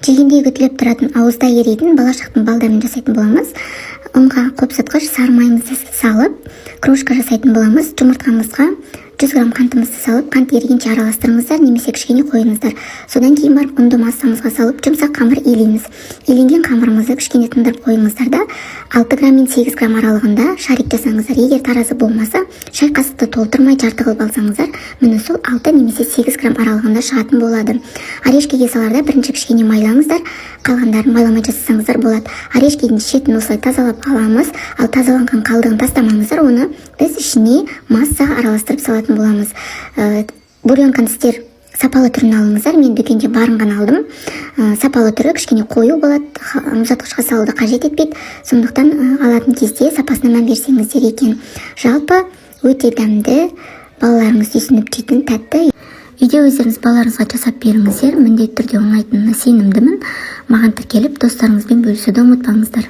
Жегенде күтіліп тұратын ауызда еритін балашақтың балдарын жасайтын боламыз. Ұнға қопсытқыш сары майымызды салып, крошка жасайтын боламыз. Жұмыртқамызға 100 грамм қантымызды салып, қант ерігенше араластырыңыздар, немесе кішкене қойыңыздар. Содан кейін барып ұнды массамызға салып, жұмсақ қамыр илейміз. Иленген қамырымызды кішкене тындырып қойыңыздар да 6 грамм мен 8 грамм аралығында шарик жасаңыздар. Егер таразы болмаса, шай қасықты толтырмай жарты қылып алсаңыздар, міне сол 6 немесе 8 грамм аралығында шығатын болады. Орешкеге саларда бірінші кішкене майлаңыздар, қалғандарын майламай жасасаңыздар болады. Орешкенің шетін осылай тазалап аламыз, ал тазаланған қалдығын тастамаңыздар, оны біз ішіне массаға араластырып салатын боламыз. Бульонканы сіздер сапалы түрін алыңыздар. Мен дүкенде барын ғана алдым. Сапалы түрі кішкене қою болады, мұздатқышқа салуды қажет етпейді. Сондықтан алатын кезде сапасына мән берсеңіздер екен. Жалпы өте дәмді, балаларыңыз сүйсініп жейтін тәтті. Үйде өздеріңіз балаларыңызға жасап беріңіздер. Міндетті түрде оңайтынына сенімдімін. Маған тіркеліп достарыңызбен бөлісуді ұмытпаңыздар.